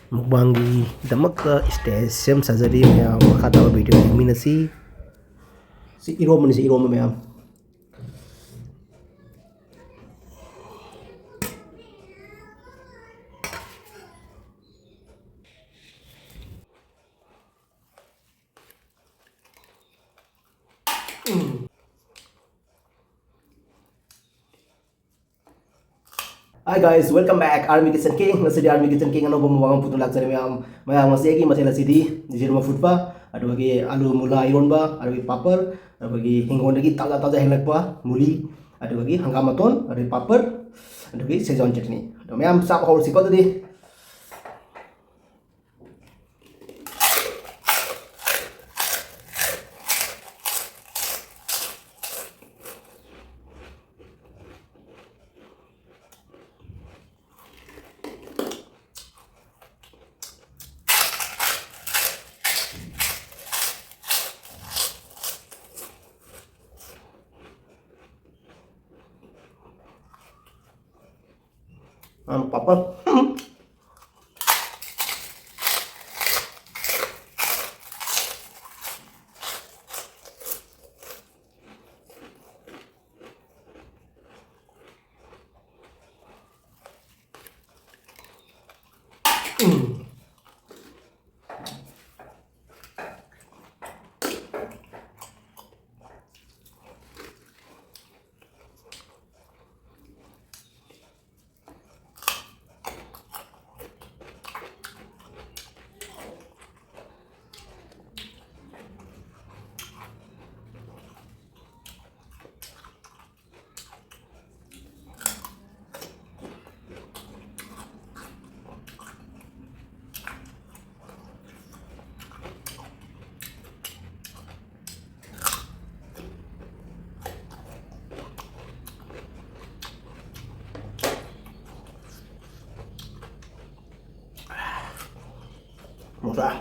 ꯃꯨꯛꯕꯥꯡꯒꯤꯗꯃꯛꯇ stage ꯁꯦꯝ ꯁꯥꯖꯔꯤ ꯃꯌꯥꯝ ꯃꯈꯥ ꯇꯥꯕ ꯚꯤꯗꯤꯑꯣ ꯌꯦꯡꯃꯤꯟꯅꯁꯤ ꯁꯤ ꯏꯔꯣꯝꯕꯅꯤ ꯁꯤ ꯏꯔꯣꯝꯕ ꯃꯌꯥꯝ Hi guys, welcome back Army Kitchen King. Ngasidi Army Kitchen King ano bumawang putong laksari mayam ngasi agi masela sidi jirma futba adwagi alu mula ironba adwagi papar adwagi hingondagi taza helakpa muli adwagi hangamaton adwagi papar adwagi szechuan chutney mayam sap haul sikot di papar Musa.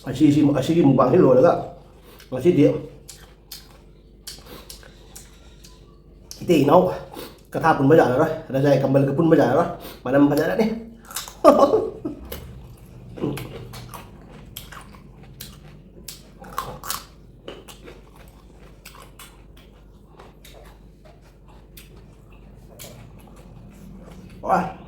Asigi mukbang ini loh masih dia kita inau kata pun baca lah ada saya kembali ke pun baca lah mana baca nih wah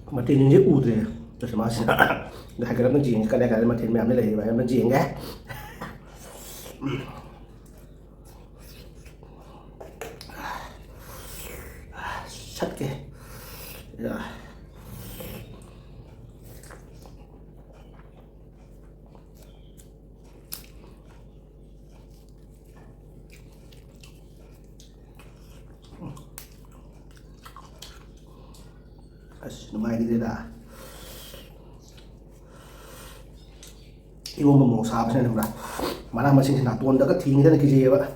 matiin ini udah terus masih dah kira menjing kadang-kadang matiin memang lagi banyak menjing ya sat ke ya lumayan gitu dah ibu mau sahabat sih nih mana masih nak tuan dekat tinggi dan kiri ya pak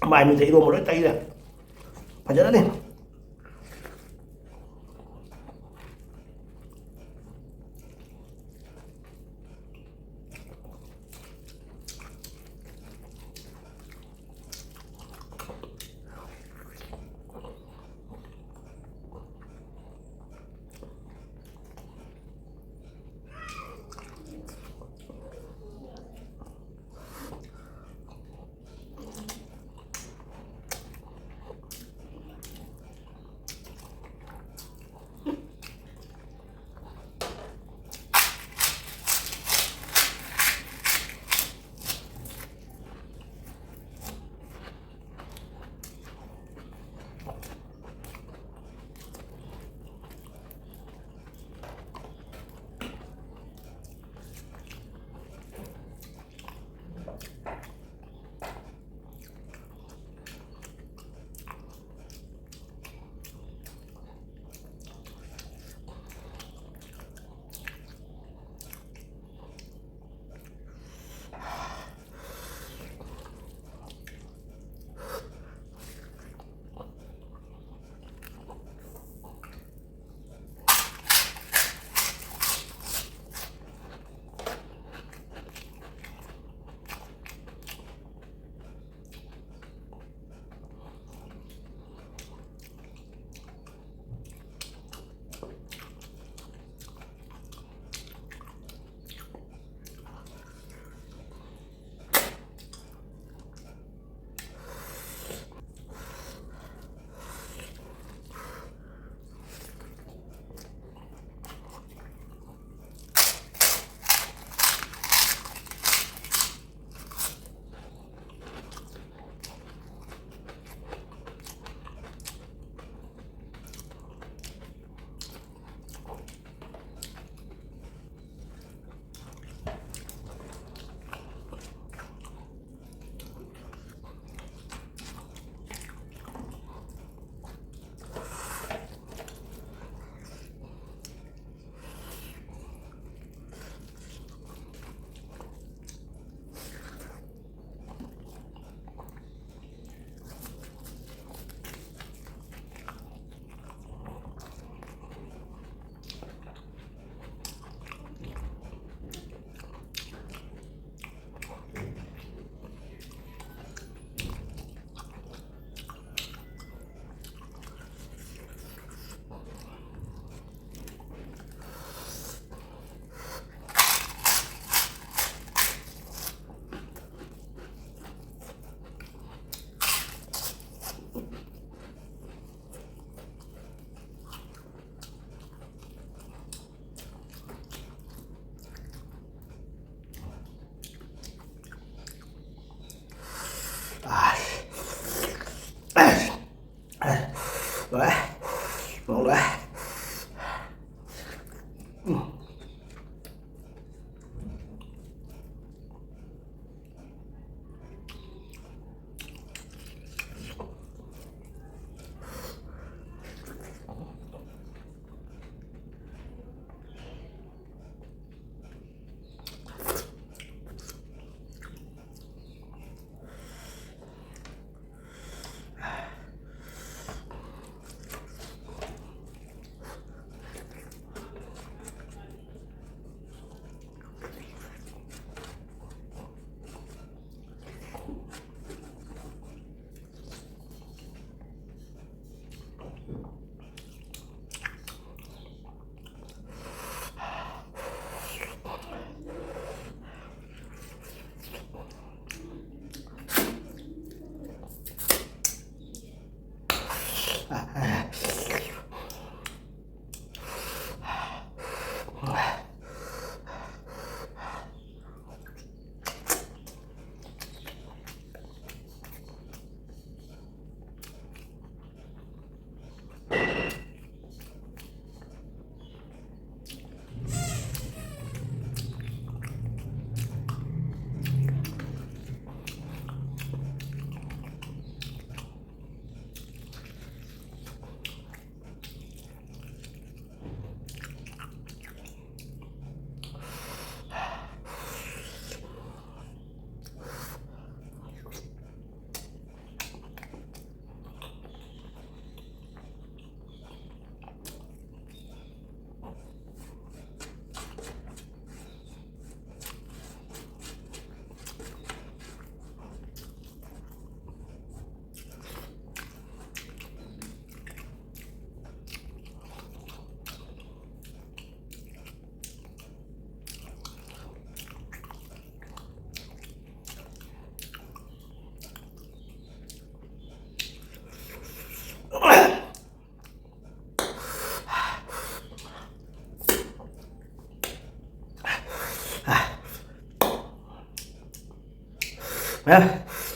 Mai mình sẽ iro một đôi tay này. Phải nhớ đi.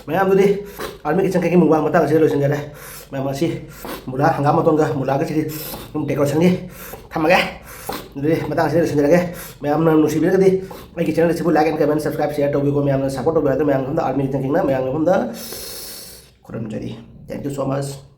ꯃꯌꯥꯝꯗꯨꯗꯤ army kitchen ꯀꯩꯒꯤ ꯃꯨꯛꯕꯥꯡ ꯃꯇꯥꯡ ꯑꯁꯤꯗ ꯂꯣꯏꯁꯤꯟꯖꯔꯦ ꯃꯌꯥꯝ ꯑꯁꯤ ꯃꯨꯂꯥ ꯍꯪꯒꯥꯝ ꯃꯇꯣꯟꯒ ꯃꯨꯂꯥꯒ ꯁꯤꯗꯤ ꯗꯦꯀꯣꯔꯦꯁꯟꯒꯤ ꯊꯝꯃꯒꯦ ꯑꯗꯨꯗꯤ ꯃꯇꯥꯡ ꯑꯁꯤꯗ ꯂꯣꯏꯁꯤꯟꯖꯔꯒꯦ ꯃꯌꯥꯝꯅ ꯅꯨꯡꯁꯤꯕꯤꯔꯒꯗꯤ ꯑꯩꯒꯤ ꯆꯦꯅꯦꯜ ꯑꯁꯤꯕꯨ ꯂꯥꯏꯛ ꯑꯦꯟ ꯀꯃꯦꯟ ꯁꯕꯁꯀ꯭राꯏꯕ ꯁꯦꯌꯔ ꯇꯧꯕꯤꯀꯣ ꯃꯌꯥꯝꯅ ꯁꯞꯄꯣꯔꯠ ꯇꯧꯕꯤꯌꯨ ꯑꯗꯨ ꯃꯌꯥꯝ ꯃꯐꯝꯗ ꯑꯥꯔꯃꯤ ꯀꯤꯆꯟ ꯀꯤꯡꯅ ꯃꯌꯥꯝ ꯃꯐꯝꯗ ꯈꯨꯔꯨꯝꯖꯔꯤ ꯊꯦꯡꯛ ꯌꯨ ꯁꯣ ꯃꯆ